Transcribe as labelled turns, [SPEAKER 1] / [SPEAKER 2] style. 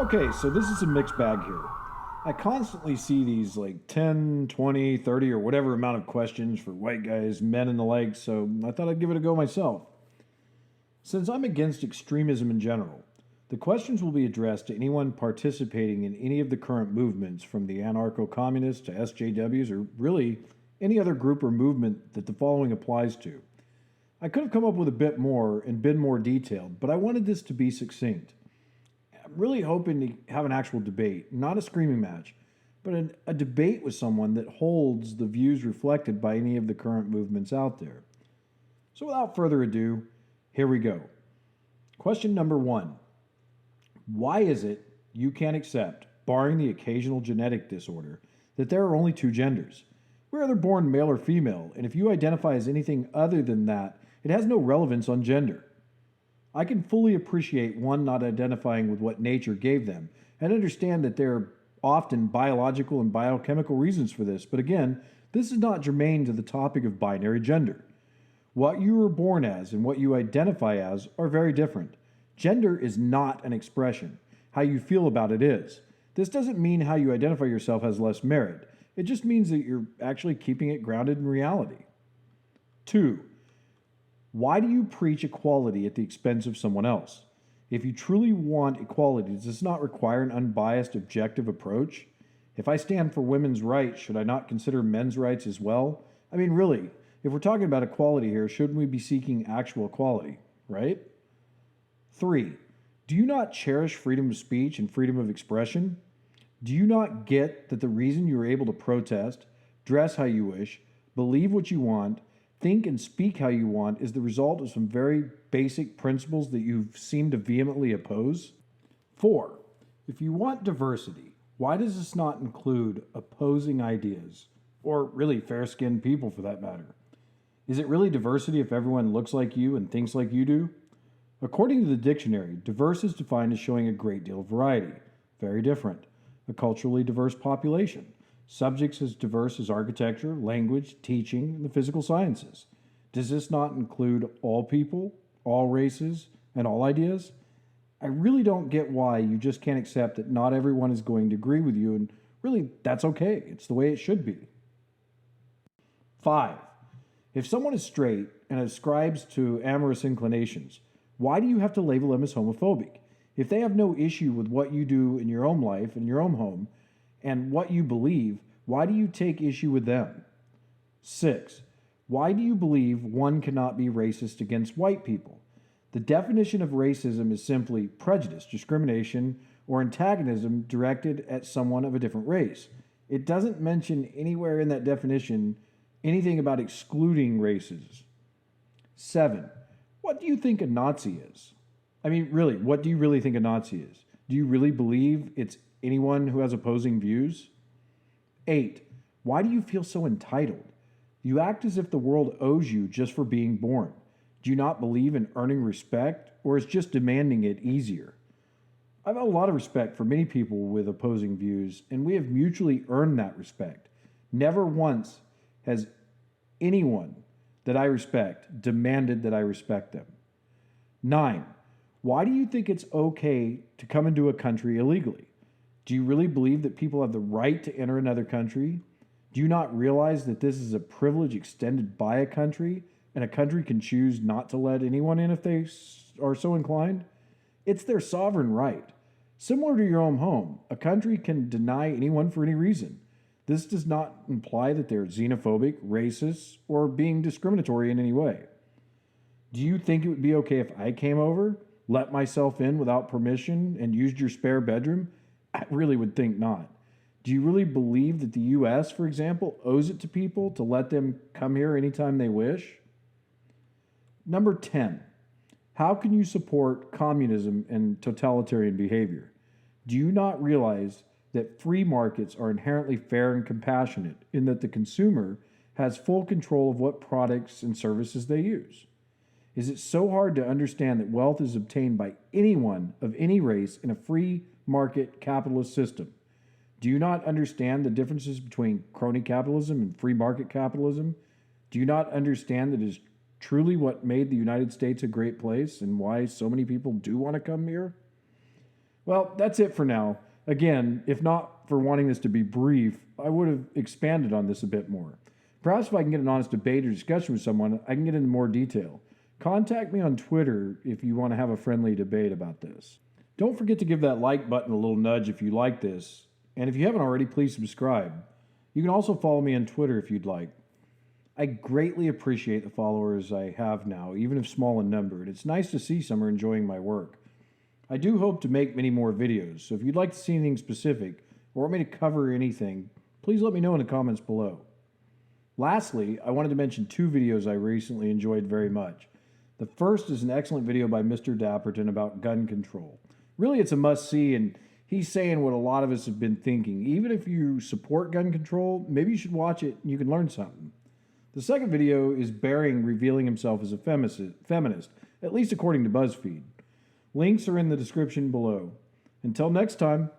[SPEAKER 1] Okay, so this is a mixed bag here. I constantly see these like 10, 20, 30, or whatever amount of questions for white guys, men, and the like, so I thought I'd give it a go myself. Since I'm against extremism in general, the questions will be addressed to anyone participating in any of the current movements, from the anarcho communists to SJWs, or really any other group or movement that the following applies to. I could have come up with a bit more and been more detailed, but I wanted this to be succinct. I'm really hoping to have an actual debate, not a screaming match, but a debate with someone that holds the views reflected by any of the current movements out there. So without further ado, here we go. Question number one. Why is it you can't accept, barring the occasional genetic disorder, that there are only two genders? We're either born male or female, and if you identify as anything other than that, it has no relevance on gender. I can fully appreciate one not identifying with what nature gave them, and understand that there are often biological and biochemical reasons for this, but again, this is not germane to the topic of binary gender. What you were born as and what you identify as are very different. Gender is not an expression. How you feel about it is. This doesn't mean how you identify yourself has less merit. It just means that you're actually keeping it grounded in reality. 2. Why do you preach equality at the expense of someone else? If you truly want equality, does this not require an unbiased, objective approach? If I stand for women's rights, should I not consider men's rights as well? I mean, really, if we're talking about equality here, shouldn't we be seeking actual equality, right? 3. Do you not cherish freedom of speech and freedom of expression? Do you not get that the reason you are able to protest, dress how you wish, believe what you want, think and speak how you want is the result of some very basic principles that you seem to vehemently oppose? 4. If you want diversity, why does this not include opposing ideas? Or really fair-skinned people for that matter? Is it really diversity if everyone looks like you and thinks like you do? According to the dictionary, diverse is defined as showing a great deal of variety. Very different. A culturally diverse population. Subjects as diverse as architecture, language, teaching, and the physical sciences. Does this not include all people, all races, and all ideas? I really don't get why you just can't accept that not everyone is going to agree with you, and really, that's okay. It's the way it should be. 5. If someone is straight and ascribes to amorous inclinations, why do you have to label them as homophobic? If they have no issue with what you do in your own life, in your own home, and what you believe, why do you take issue with them? 6. Why do you believe one cannot be racist against white people? The definition of racism is simply prejudice, discrimination, or antagonism directed at someone of a different race. It doesn't mention anywhere in that definition anything about excluding races. 7. What do you think a Nazi is? I mean, really, what do you really think a Nazi is? Do you really believe it's anyone who has opposing views? 8. Why do you feel so entitled? You act as if the world owes you just for being born. Do you not believe in earning respect, or is just demanding it easier? I have a lot of respect for many people with opposing views, and we have mutually earned that respect. Never once has anyone that I respect demanded that I respect them. 9. Why do you think it's okay to come into a country illegally? Do you really believe that people have the right to enter another country? Do you not realize that this is a privilege extended by a country, and a country can choose not to let anyone in if they are so inclined? It's their sovereign right. Similar to your own home, a country can deny anyone for any reason. This does not imply that they're xenophobic, racist, or being discriminatory in any way. Do you think it would be okay if I came over, let myself in without permission, and used your spare bedroom? I really would think not. Do you really believe that the U.S., for example, owes it to people to let them come here anytime they wish? Number 10. How can you support communism and totalitarian behavior? Do you not realize that free markets are inherently fair and compassionate in that the consumer has full control of what products and services they use? Is it so hard to understand that wealth is obtained by anyone of any race in a free market capitalist system? Do you not understand the differences between crony capitalism and free market capitalism? Do you not understand that it is truly what made the United States a great place and why so many people do want to come here? Well, that's it for now. Again, if not for wanting this to be brief, I would have expanded on this a bit more. Perhaps if I can get an honest debate or discussion with someone, I can get into more detail. Contact me on Twitter if you want to have a friendly debate about this. Don't forget to give that like button a little nudge if you like this. And if you haven't already, please subscribe. You can also follow me on Twitter if you'd like. I greatly appreciate the followers I have now, even if small in number, and it's nice to see some are enjoying my work. I do hope to make many more videos, so if you'd like to see anything specific or want me to cover anything, please let me know in the comments below. Lastly, I wanted to mention two videos I recently enjoyed very much. The first is an excellent video by Mr. Dapperton about gun control. Really, it's a must-see, and he's saying what a lot of us have been thinking. Even if you support gun control, maybe you should watch it and you can learn something. The second video is Bering revealing himself as a feminist, at least according to BuzzFeed. Links are in the description below. Until next time.